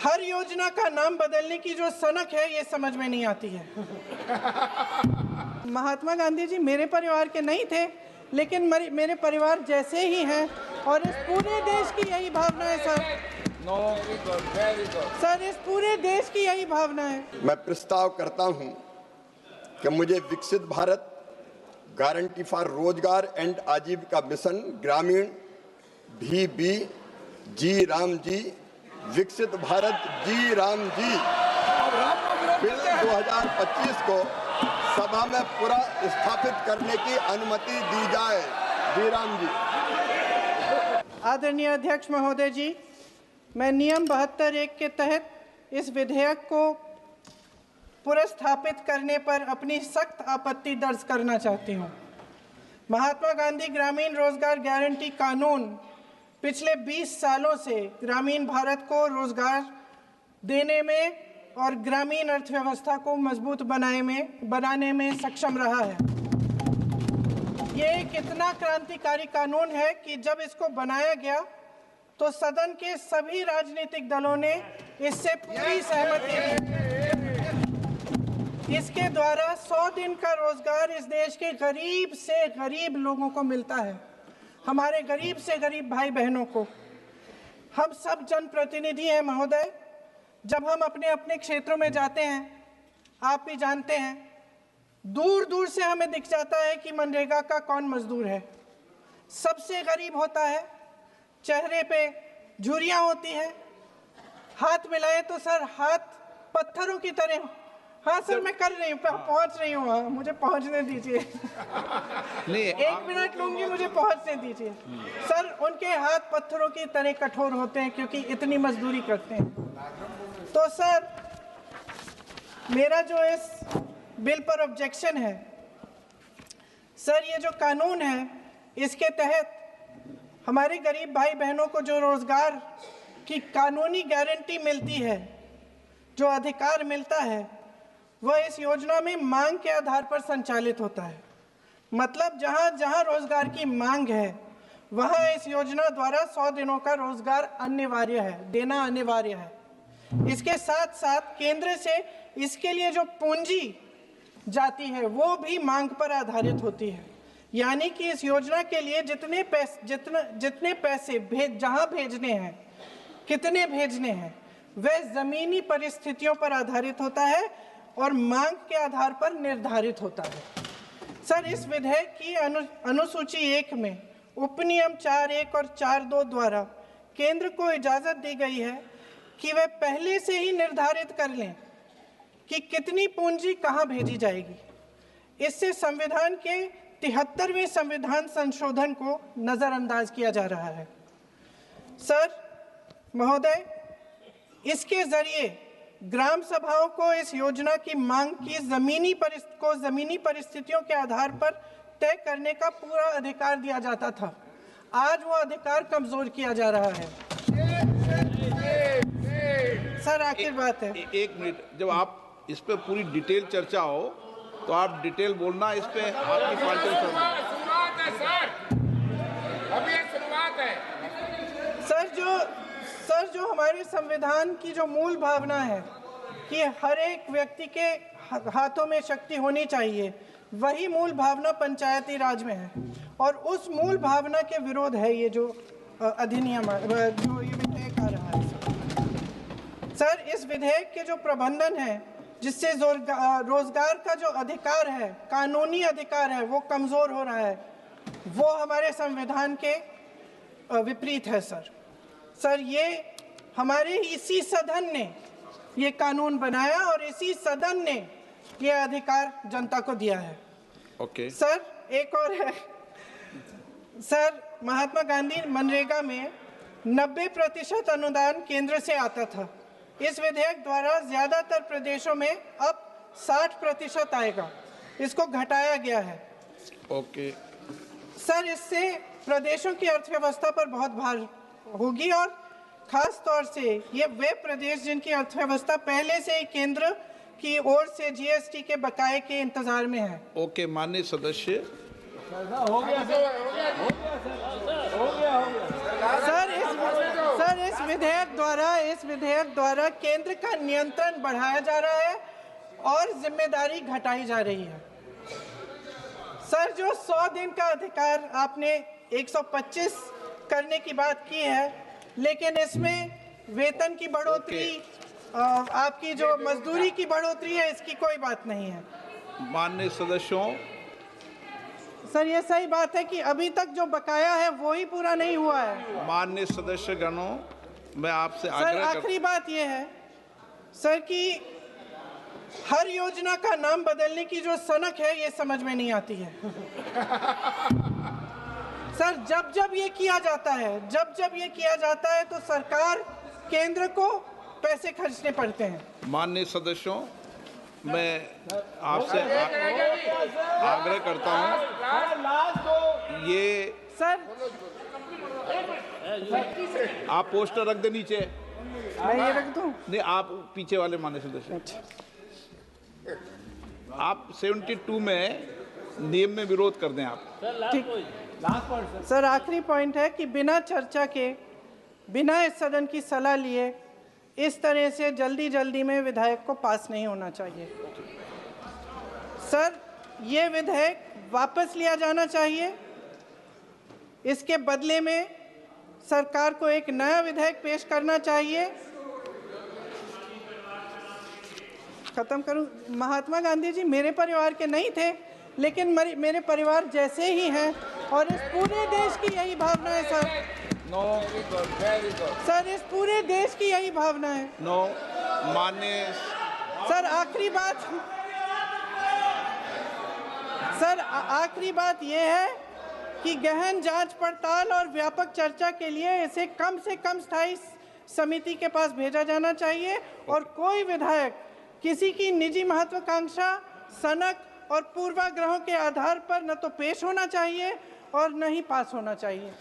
हर योजना का नाम बदलने की जो सनक है ये समझ में नहीं आती है। महात्मा गांधी जी मेरे परिवार के नहीं थे, लेकिन मेरे परिवार जैसे ही हैं और इस पूरे देश की यही भावना है सर। सर, इस पूरे देश की यही भावना है। मैं प्रस्ताव करता हूं कि मुझे विकसित भारत गारंटी फॉर रोजगार एंड आजीविका मिशन ग्रामीण VB जी राम जी विकसित भारत जी राम जी बिल 2025 को सभा में पूरा स्थापित करने की अनुमति दी जाए। जी राम जी। आदरणीय अध्यक्ष महोदय जी, मैं नियम 72(1) के तहत इस विधेयक को पुनर्स्थापित करने पर अपनी सख्त आपत्ति दर्ज करना चाहती हूँ। महात्मा गांधी ग्रामीण रोजगार गारंटी कानून पिछले 20 सालों से ग्रामीण भारत को रोजगार देने में और ग्रामीण अर्थव्यवस्था को मजबूत बनाने में सक्षम रहा है। ये एक इतना क्रांतिकारी कानून है कि जब इसको बनाया गया तो सदन के सभी राजनीतिक दलों ने इससे पूरी सहमति दी। इसके द्वारा 100 दिन का रोजगार इस देश के गरीब से गरीब लोगों को मिलता है, हमारे गरीब से गरीब भाई बहनों को। हम सब जनप्रतिनिधि हैं महोदय। जब हम अपने अपने क्षेत्रों में जाते हैं, आप भी जानते हैं, दूर दूर से हमें दिख जाता है कि मनरेगा का कौन मजदूर है। सबसे गरीब होता है, चेहरे पे झुर्रियाँ होती हैं, हाथ मिलाए तो सर हाथ पत्थरों की तरह। हाँ सर, मैं कर रही हूँ, पहुँच रही हूँ, हाँ मुझे पहुँचने दीजिए। नहीं, 1 मिनट लूँगी, मुझे पहुँचने दीजिए। सर, उनके हाथ पत्थरों की तरह कठोर होते हैं क्योंकि इतनी मजदूरी करते हैं। तो सर, मेरा जो इस बिल पर ऑब्जेक्शन है सर, ये जो कानून है इसके तहत हमारे गरीब भाई बहनों को जो रोजगार की कानूनी गारंटी मिलती है, जो अधिकार मिलता है, वह इस योजना में मांग के आधार पर संचालित होता है। मतलब जहां जहां रोजगार की मांग है वहां इस योजना द्वारा 100 दिनों का रोजगार अनिवार्य है, देना अनिवार्य है। इसके साथ साथ केंद्र से इसके लिए जो पूंजी जाती है वो भी मांग पर आधारित होती है। यानी कि इस योजना के लिए जितने पैसे जहां भेजने हैं, कितने भेजने हैं, वह जमीनी परिस्थितियों पर आधारित होता है और मांग के आधार पर निर्धारित होता है। सर, इस विधेयक की अनुसूची 1 में उपनियम 4(1) और 4(2) द्वारा केंद्र को इजाजत दी गई है कि वह पहले से ही निर्धारित कर लें कि कितनी पूंजी कहां भेजी जाएगी। इससे संविधान के 73वें संविधान संशोधन को नजरअंदाज किया जा रहा है। सर महोदय, इसके जरिए ग्राम सभाओं को इस योजना की मांग की जमीनी परिस्थितियों के आधार पर तय करने का पूरा अधिकार दिया जाता था। आज वो अधिकार कमजोर किया जा रहा है। सर, आखिर बात है, 1 मिनट, जब आप इस पे पूरी डिटेल चर्चा हो तो आप डिटेल बोलना। इस पे आपकी पार्टी शुरुआत है सर, अभी ये शुरुआत है। सर, जो हमारे संविधान की जो मूल भावना है कि हर एक व्यक्ति के हाथों में शक्ति होनी चाहिए, वही मूल भावना पंचायती राज में है और उस मूल भावना के विरोध है ये जो अधिनियम जो ये विधेयक आ रहा है। सर, इस विधेयक के जो प्रबंधन है जिससे रोजगार का जो अधिकार है, कानूनी अधिकार है, वो कमजोर हो रहा है, वो हमारे संविधान के विपरीत है। सर, ये हमारे इसी सदन ने ये कानून बनाया और इसी सदन ने ये अधिकार जनता को दिया है। ओके। सर, एक और है सर, महात्मा गांधी मनरेगा में 90% अनुदान केंद्र से आता था। इस विधेयक द्वारा ज्यादातर प्रदेशों में अब 60% आएगा, इसको घटाया गया है। ओके। सर, इससे प्रदेशों की अर्थव्यवस्था पर बहुत भार होगी और खास तौर से ये वे प्रदेश जिनकी अर्थव्यवस्था पहले से ही केंद्र की ओर से जीएसटी के बकाये के इंतजार में है। ओके, माननीय सदस्य। सर, सर इस विधेयक द्वारा केंद्र का नियंत्रण बढ़ाया जा रहा है और जिम्मेदारी घटाई जा रही है। सर जो 100 दिन का अधिकार आपने 125 करने की बात की है, लेकिन इसमें वेतन की बढ़ोतरी, आपकी जो मजदूरी की बढ़ोतरी है, इसकी कोई बात नहीं है। माननीय सदस्यों, सर ये सही बात है कि अभी तक जो बकाया है वो ही पूरा नहीं हुआ है। माननीय सदस्य गणों, मैं आपसे सर आखिरी बात ये है सर कि हर योजना का नाम बदलने की जो सनक है ये समझ में नहीं आती है। सर जब ये किया जाता है तो सरकार केंद्र को पैसे खर्चने पड़ते हैं। माननीय सदस्यों, मैं आपसे आग्रह करता हूं, ये सर आप पोस्टर रख दे नीचे। मैं ये रख दूं? नहीं, आप पीछे वाले माननीय सदस्य, आप 72 में नियम में विरोध कर दें आप। ठीक। सर आखिरी पॉइंट है कि बिना चर्चा के, बिना इस सदन की सलाह लिए इस तरह से जल्दी में विधेयक को पास नहीं होना चाहिए। सर ये विधेयक वापस लिया जाना चाहिए। इसके बदले में सरकार को एक नया विधेयक पेश करना चाहिए। खत्म करूं? महात्मा गांधी जी मेरे परिवार के नहीं थे, लेकिन मेरे परिवार जैसे ही हैं और इस पूरे देश की यही भावना है सर। सर इस पूरे देश की यही भावना है। माननीय सर आखिरी बात यह है कि गहन जांच पड़ताल और व्यापक चर्चा के लिए इसे कम से कम स्थायी समिति के पास भेजा जाना चाहिए और कोई विधायक किसी की निजी महत्वाकांक्षा, सनक और पूर्वाग्रहों के आधार पर न तो पेश होना चाहिए और न ही पास होना चाहिए।